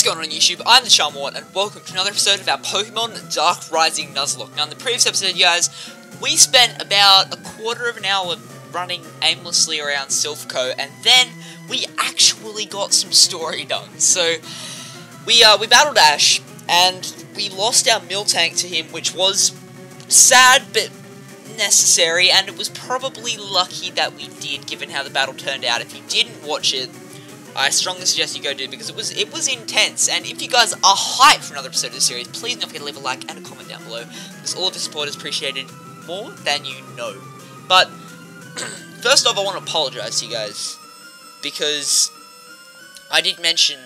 going on YouTube? I'm the Charmawot, and welcome to another episode of our Pokemon Dark Rising Nuzlocke. Now, in the previous episode, you guys, we spent about a quarter of an hour running aimlessly around Silphco, and then we actually got some story done. So, we battled Ash, and we lost our Miltank to him, which was sad, but necessary, and it was probably lucky that we did, given how the battle turned out. If you didn't watch it, I strongly suggest you go do it, because it was intense, and if you guys are hyped for another episode of the series, please don't forget to leave a like and a comment down below, because all of the support is appreciated more than you know. But, first off, I want to apologize to you guys, because I did mention,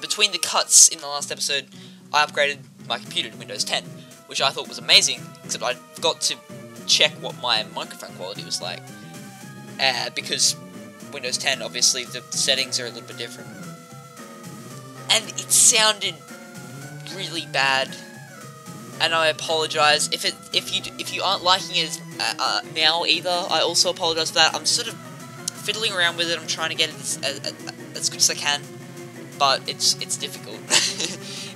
between the cuts in the last episode, I upgraded my computer to Windows 10, which I thought was amazing, except I forgot to check what my microphone quality was like, because Windows 10, obviously, the settings are a little bit different. And it sounded really bad. And I apologize. If you aren't liking it now either, I also apologize for that. I'm sort of fiddling around with it. I'm trying to get it as good as I can. But it's difficult.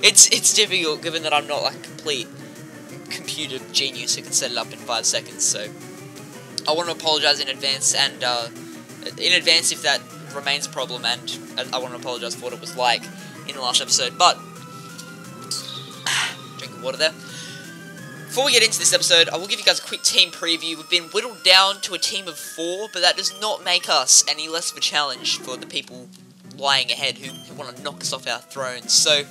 it's difficult, given that I'm not like a complete computer genius who can set it up in 5 seconds. So I want to apologize in advance, and if that remains a problem, and I want to apologize for what it was like in the last episode. But drink of water there. Before we get into this episode, I will give you guys a quick team preview. We've been whittled down to a team of 4, but that does not make us any less of a challenge for the people lying ahead who want to knock us off our thrones. So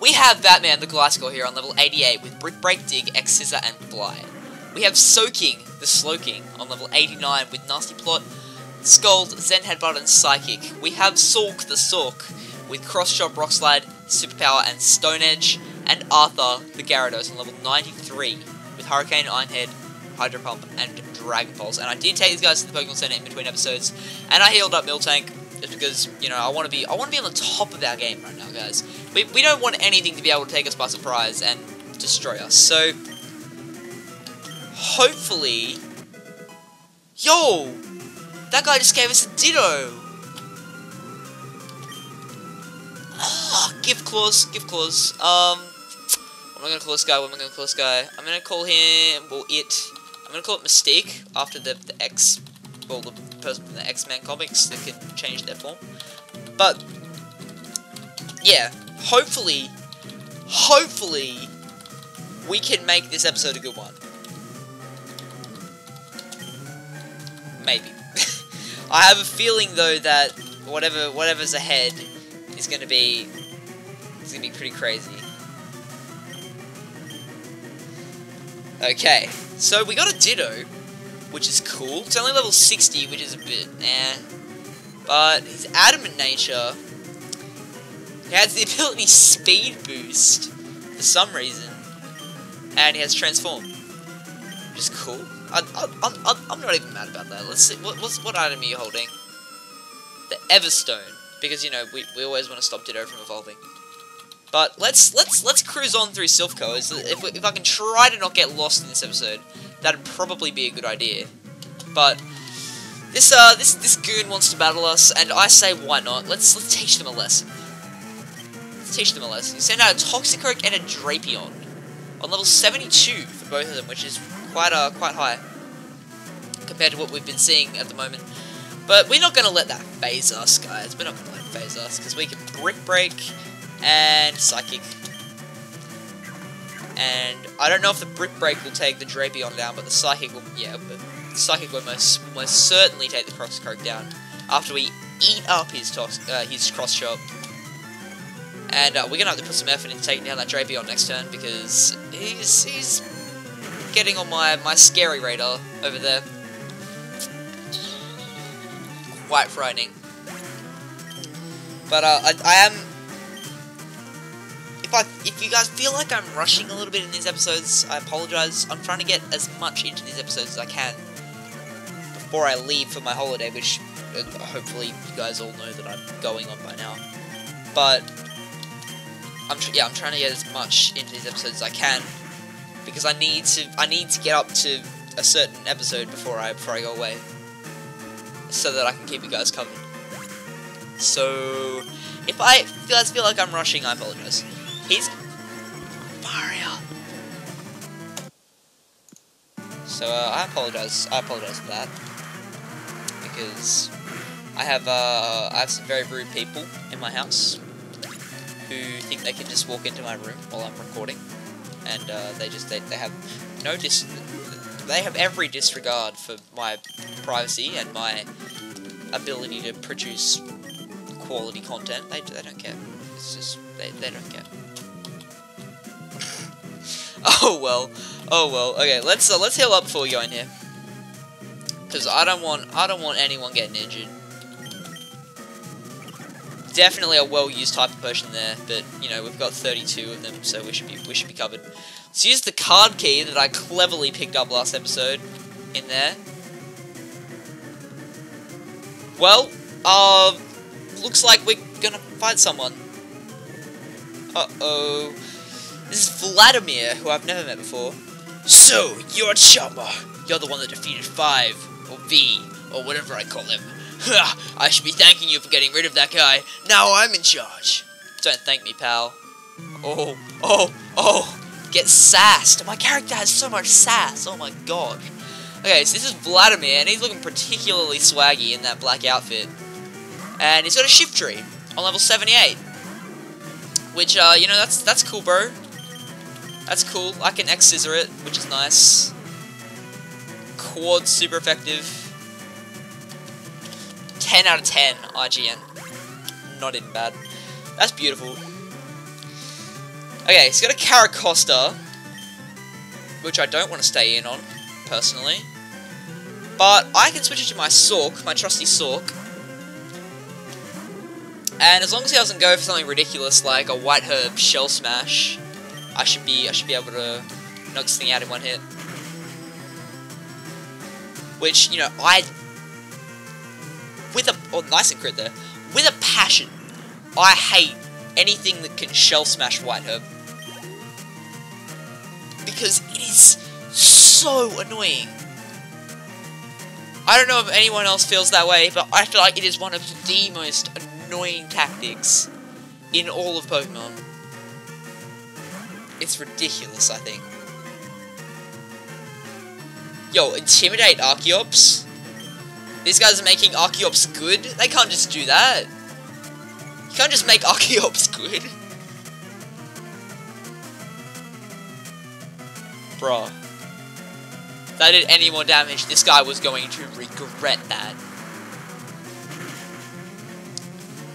we have Batman the Gliscor here on level 88 with Brick Break, Dig, X Scissor, and Fly. We have Soaking the Slowking on level 89 with Nasty Plot, Scold, Zen Headbutt, and Psychic. We have Sulk the Sork with Cross Chop, Rock Slide, Superpower, and Stone Edge, and Arthur the Gyarados on level 93 with Hurricane, Iron Head, Hydro Pump, and Dragon Pulse. And I did take these guys to the Pokemon Center in between episodes, and I healed up Miltank just because, you know, I want to be on the top of our game right now, guys. We don't want anything to be able to take us by surprise and destroy us. So hopefully, yo, that guy just gave us a Ditto. Gift Claws. What am I gonna call this guy? I'm gonna call him, I'm gonna call it Mystique, after the person from the X-Men comics that can change their form. But yeah, hopefully, we can make this episode a good one. Maybe. I have a feeling though that whatever's ahead is gonna be pretty crazy. Okay, so we got a Ditto, which is cool. It's only level 60, which is a bit but he's Adamant Nature. He has the ability Speed Boost for some reason, and he has Transform, which is cool. I'm not even mad about that. Let's see, what item are you holding? The Everstone, because, you know, we always want to stop Ditto from evolving. But let's cruise on through Silphco. If I can try to not get lost in this episode, that'd probably be a good idea. But this goon wants to battle us, and I say why not? Let's teach them a lesson. You send out a Toxicroak and a Drapion on level 72 for both of them, which is quite high compared to what we've been seeing at the moment. But we're not going to let that phase us, guys. We're not going to let it phase us, because we can Brick Break and Psychic. And I don't know if the Brick Break will take the Drapion down, but the Psychic will, most certainly take the Toxicroak down after we eat up his Cross Chop. And we're gonna have to put some effort into taking down that Drapion next turn, because he's getting on my scary radar over there. Quite frightening. But I am. If you guys feel like I'm rushing a little bit in these episodes, I apologize. I'm trying to get as much into these episodes as I can before I leave for my holiday, which hopefully you guys all know that I'm going on by now. But I'm trying to get as much into these episodes as I can, because I need to get up to a certain episode before I go away, so that I can keep you guys covered. So If I guys feel like I'm rushing, I apologize. He's Mario. So I apologize for that, because I have some very rude people in my house who think they can just walk into my room while I'm recording, and they have no they have every disregard for my privacy and my ability to produce quality content. They don't care. It's just they don't care. Oh well. Okay, let's heal up before we go in here, because I don't want anyone getting injured. Definitely a well-used type of potion there, but you know, we've got 32 of them, so we should be covered. Let's use the card key that I cleverly picked up last episode in there. Well, looks like we're gonna fight someone. Uh-oh. This is Vladimir, who I've never met before. So, you're Charmawot. You're the one that defeated 5, or V, or whatever I call him. Ha! I should be thanking you for getting rid of that guy. Now I'm in charge. Don't thank me, pal. Oh. Get sassed. My character has so much sass. Oh my god. Okay, so this is Vladimir, and he's looking particularly swaggy in that black outfit. And he's got a shift tree on level 78. Which, you know, that's cool, bro. That's cool. I can X-scissor it, which is nice. Quad, super effective. 10 out of 10 IGN. Not even bad. That's beautiful. Okay, he's got a Caracosta, which I don't want to stay in on, personally. But I can switch it to my Sork, my trusty Sork. And as long as he doesn't go for something ridiculous like a White Herb Shell Smash, I should be able to knock this thing out in one hit. Which, you know, nice and crit there. With a passion, I hate anything that can Shell Smash White Herb. Because it is so annoying. I don't know if anyone else feels that way, but I feel like it is one of the most annoying tactics in all of Pokemon. It's ridiculous, I think. Yo, intimidate Archeops? These guys are making Archeops good? They can't just do that. You can't just make Archeops good. Bruh. If that did any more damage, this guy was going to regret that.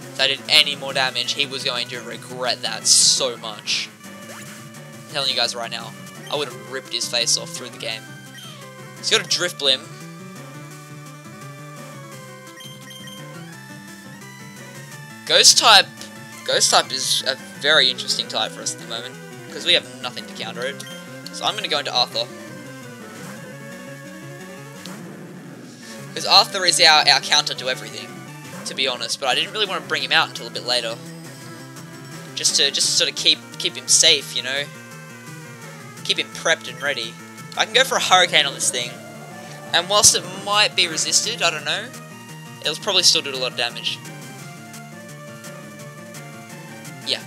If that did any more damage, he was going to regret that so much. I'm telling you guys right now, I would have ripped his face off through the game. He's got a Drift Blim. Ghost type is a very interesting type for us at the moment, because we have nothing to counter it. So I'm going to go into Arthur. Because Arthur is our counter to everything, to be honest, but I didn't really want to bring him out until a bit later. Just to sort of keep him safe, you know? Keep him prepped and ready. I can go for a Hurricane on this thing, and whilst it might be resisted, I don't know, it'll probably still do a lot of damage. Yeah.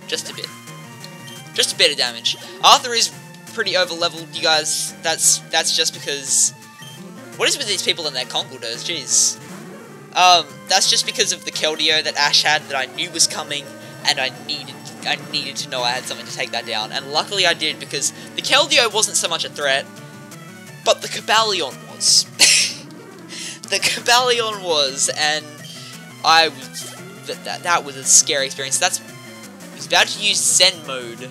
Just a bit. Just a bit of damage. Arthur is pretty over-leveled, you guys. That's just because... What is with these people and their Conkeldurrs? Jeez. That's just because of the Keldeo that Ash had that I knew was coming, and I needed to know I had something to take that down. And luckily I did, because the Keldeo wasn't so much a threat, but the Cobalion was. The Cobalion was, and I was... That was a scary experience. He's about to use Zen mode.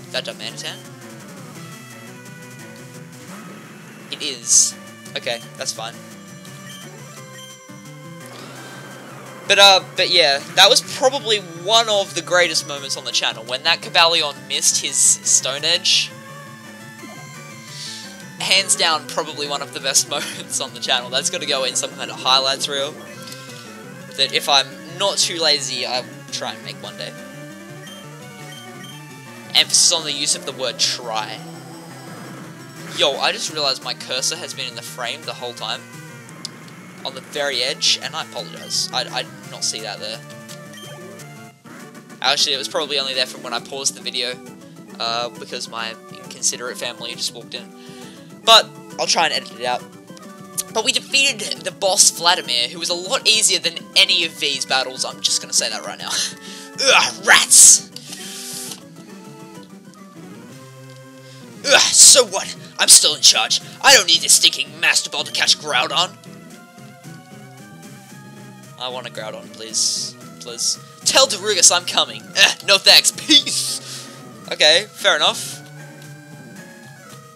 Is that Darmanitan? It is. Okay, that's fine. But yeah, that was probably one of the greatest moments on the channel, when that Cobalion missed his Stone Edge. Hands down, probably one of the best moments on the channel. That's got to go in some kind of highlights reel. That if I'm not too lazy, I will try and make one day. Emphasis on the use of the word try. Yo, I just realized my cursor has been in the frame the whole time. on the very edge, and I apologize. I did not see that there. Actually, it was probably only there from when I paused the video, because my inconsiderate family just walked in. But I'll try and edit it out. But we defeated the boss Vladimir, who was a lot easier than any of these battles. I'm just gonna say that right now. Ugh, rats! Ugh, so what? I'm still in charge. I don't need this stinking Master Ball to catch Groudon. I want a Groudon, please. Please. Tell Darugus I'm coming. No thanks. Peace! Okay, fair enough.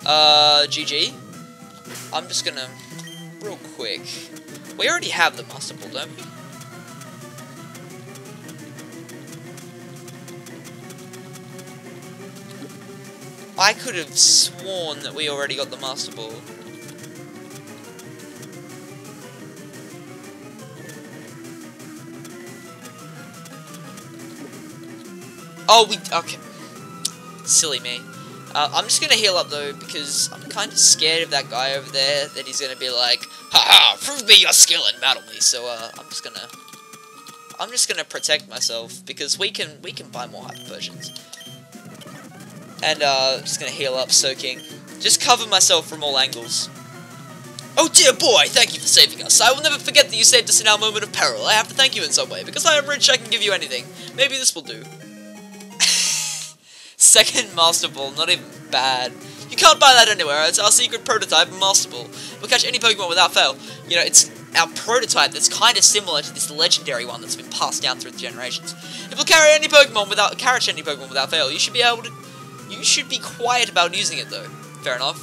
GG. I'm just gonna... Real quick. We already have the Master Ball, don't we? I could have sworn that we already got the Master Ball. Oh, okay. Silly me. I'm just gonna heal up though, because I'm kind of scared of that guy over there, that he's gonna be like, haha, prove me your skill and battle me. So, I'm just gonna protect myself, because we can buy more hyper potions. And, just gonna heal up, soaking. Just cover myself from all angles. Oh dear boy, thank you for saving us. I will never forget that you saved us in our moment of peril. I have to thank you in some way, because I am rich, I can give you anything. Maybe this will do. Second Master Ball, not even bad. You can't buy that anywhere, it's our secret prototype, Master Ball. We'll catch any Pokemon without fail. You know, it's our prototype that's kind of similar to this legendary one that's been passed down through the generations. It will catch any Pokemon without fail. You should be quiet about using it though. Fair enough.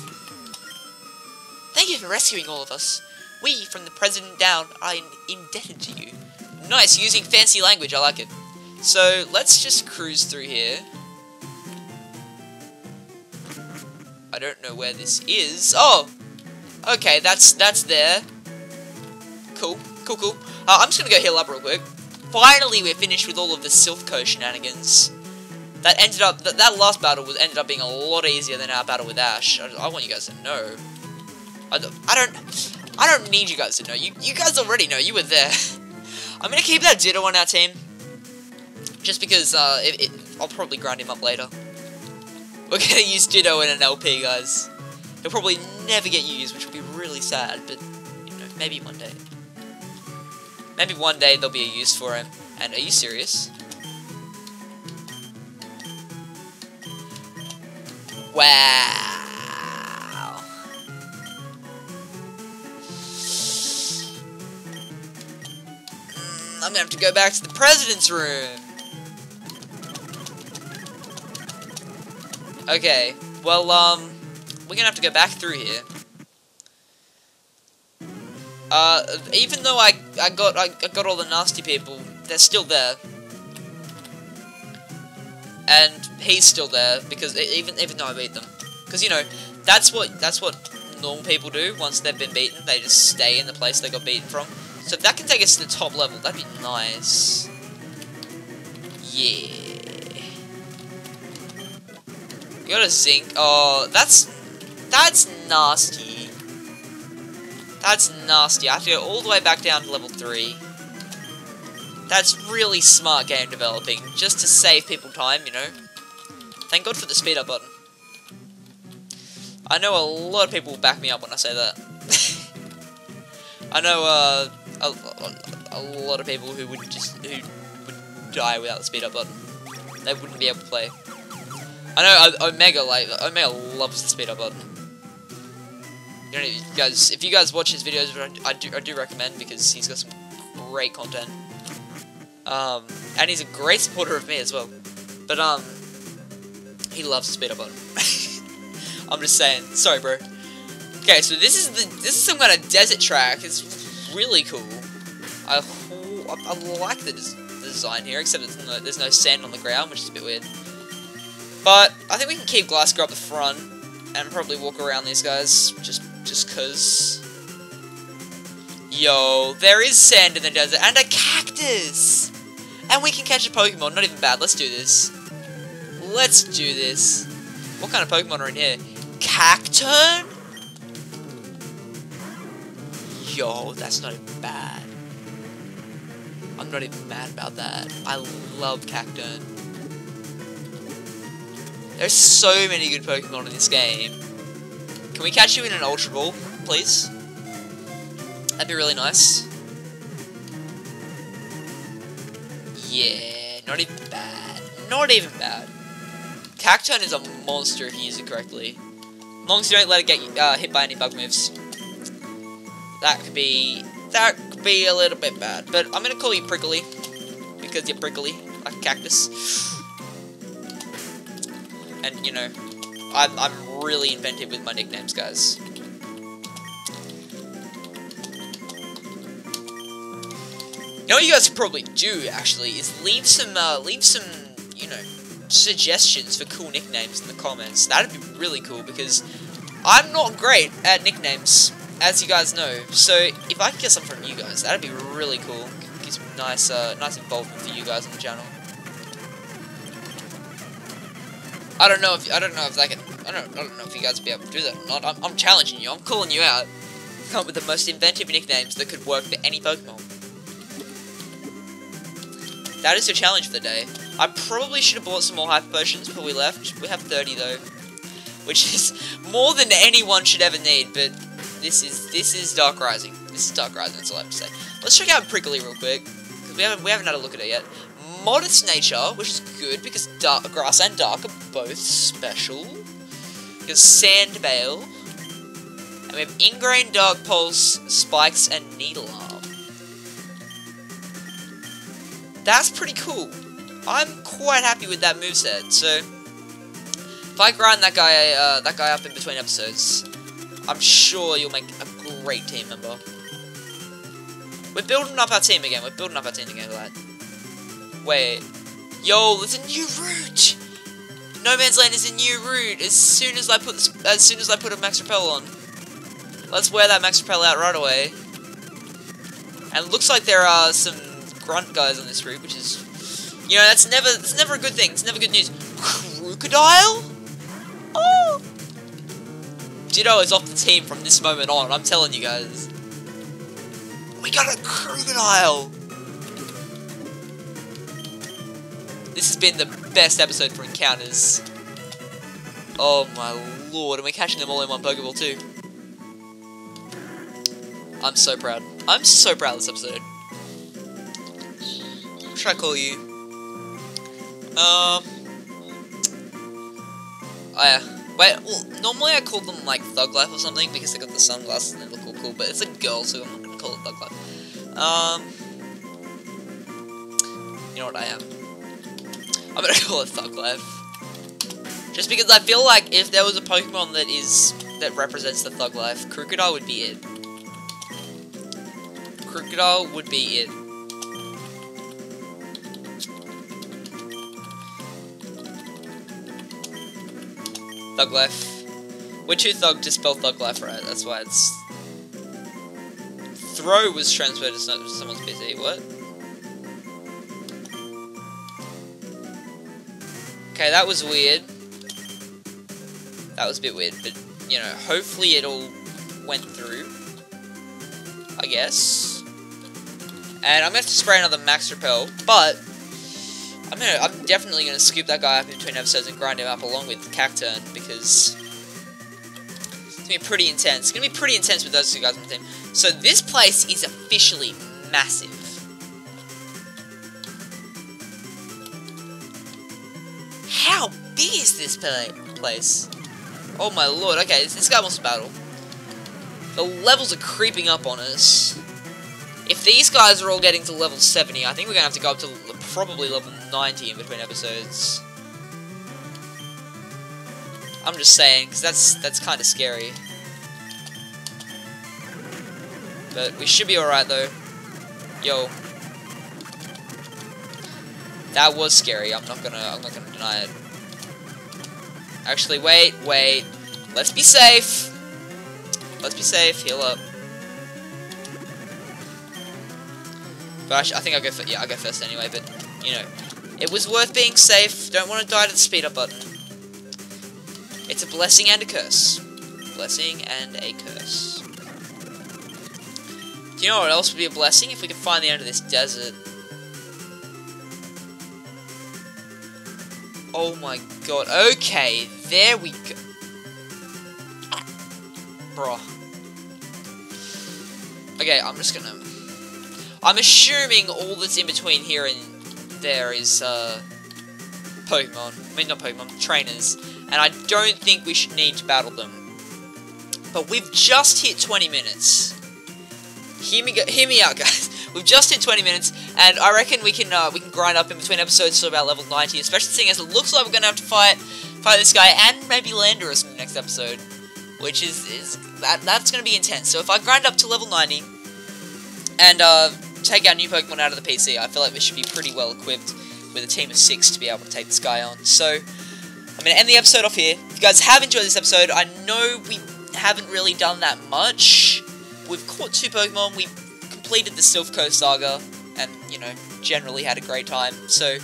Thank you for rescuing all of us. We, from the president down, are indebted to you. Nice, using fancy language, I like it. So, let's just cruise through here. I don't know where this is. Oh! Okay, that's there. Cool. I'm just gonna go heal up real quick. Finally, we're finished with all of the Silph shenanigans. That ended up, that last battle ended up being a lot easier than our battle with Ash. I want you guys to know. I don't need you guys to know. You guys already know. You were there. I'm gonna keep that Ditto on our team, just because I'll probably grind him up later. We're gonna use Ditto in an LP, guys. He'll probably never get used, which will be really sad. But you know, maybe one day. Maybe one day there'll be a use for him. And are you serious? Wow. I'm gonna have to go back to the president's room. Okay, well, we're gonna have to go back through here. Even though I got all the nasty people, they're still there. And he's still there, because even though I beat them. Because, you know, that's what normal people do once they've been beaten. They just stay in the place they got beaten from. So if that can take us to the top level, that'd be nice. Yeah. You got a zinc. Oh, that's nasty. That's nasty. I have to go all the way back down to level 3. That's really smart game developing, just to save people time, you know. Thank God for the speed up button. I know a lot of people will back me up when I say that. I know a lot of people who would die without the speed up button. They wouldn't be able to play. I know Omega loves the speed up button. You know, if you guys watch his videos, I do recommend, because he's got some great content. And he's a great supporter of me as well. But he loves the speed up button. I'm just saying. Sorry, bro. Okay, so this is some kind of desert track. It's really cool. I like the design here, except there's no sand on the ground, which is a bit weird. But I think we can keep Glasgow up the front and probably walk around these guys just cause. Yo, there is sand in the desert and a cactus! And we can catch a Pokemon, not even bad. Let's do this. Let's do this. What kind of Pokemon are in here? Cacturn? Yo, that's not even bad. I'm not even mad about that. I love Cacturn. There's so many good Pokemon in this game. Can we catch you in an Ultra Ball, please? That'd be really nice. Yeah, not even bad. Not even bad. Cacturn is a monster if you use it correctly. As long as you don't let it get hit by any bug moves. That could be a little bit bad. But I'm gonna call you Prickly. Because you're prickly, like a cactus. And you know, I'm really inventive with my nicknames, guys. You know what you guys could probably do, actually, is leave some, you know, suggestions for cool nicknames in the comments. That'd be really cool, because I'm not great at nicknames, as you guys know. So, if I could get some from you guys, that'd be really cool. Give some nice, nice involvement for you guys on the channel. I don't know if you guys would be able to do that or not. I'm challenging you. I'm calling you out. Come up with the most inventive nicknames that could work for any Pokemon. That is your challenge for the day. I probably should have bought some more Hyper Potions before we left. We have 30 though, which is more than anyone should ever need. But this is Dark Rising. This is Dark Rising. That's all I have to say. Let's check out Prickly real quick, because we haven't had a look at it yet. Modest nature, which is good because grass and dark are both special. Because Sand Veil, and we have Ingrained Dark Pulse, Spikes, and Needle Arm. That's pretty cool. I'm quite happy with that moveset. So, if I grind that guy up in between episodes, I'm sure you'll make a great team member. We're building up our team again. Lad. Wait, yo, there's a new route. No Man's Land is a new route. As soon as I put a Max Repel on, let's wear that Max Repel out right away. And it looks like there are some grunt guys on this route, which is, you know, that's never a good thing. It's never good news. Crocodile? Oh! Ditto is off the team from this moment on. I'm telling you guys. We got a Crocodile. This has been the best episode for encounters. Oh my lord, and we're catching them all in one Pokeball too. I'm so proud. I'm so proud of this episode. What should I call you? Oh yeah. Wait, well, normally I call them like Thug Life or something because they got the sunglasses and they look all cool, but it's a girl, so I'm not gonna call it Thug Life. You know what I am? I'm gonna call it Thug Life. Just because I feel like if there was a Pokemon that represents the Thug Life, Crocodile would be it. Crocodile would be it. Thug Life. We're too thug to spell Thug Life right, that's why it's... Throw was transferred to someone's PC, what? Okay, that was weird. That was a bit weird, but, you know, hopefully it all went through. I guess. And I'm gonna have to spray another Max Repel, but I'm definitely gonna scoop that guy up in between episodes and grind him up along with Cacturn, because it's gonna be pretty intense. It's gonna be pretty intense with those two guys on the team. So this place is officially massive. How big is this place? Oh my lord, okay, this guy wants to battle. The levels are creeping up on us. If these guys are all getting to level 70, I think we're going to have to go up to probably level 90 in between episodes. I'm just saying, because that's kind of scary. But we should be alright though. Yo. That was scary, I'm not gonna deny it. Actually, wait. Let's be safe. Let's be safe, heal up. But I think I'll go first. Yeah, I'll go first anyway, but, you know, it was worth being safe. Don't want to die to the speed up button. It's a blessing and a curse. Blessing and a curse. You know what else would be a blessing? If we could find the end of this desert. Oh my god. Okay, there we go. Bruh. Okay, I'm just gonna... I'm assuming all that's in between here and there is, Pokemon. I mean, not Pokemon, trainers. And I don't think we should need to battle them. But we've just hit 20 minutes. Hear me out, guys. We've just hit 20 minutes, and I reckon we can grind up in between episodes to about level 90, especially seeing as it looks like we're gonna have to fight this guy and maybe Landorus in the next episode, which is that's gonna be intense. So if I grind up to level 90 and take our new Pokemon out of the PC, I feel like we should be pretty well equipped with a team of 6 to be able to take this guy on. So I'm gonna end the episode off here. If you guys have enjoyed this episode, I know we haven't really done that much. We've caught 2 Pokemon, we've completed the Silph Coast Saga, and, you know, generally had a great time. So,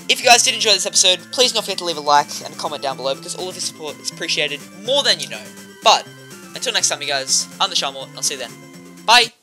if you guys did enjoy this episode, please don't forget to leave a like and a comment down below, because all of your support is appreciated more than you know. But, until next time, you guys, I'm the Charmawot, and I'll see you then. Bye!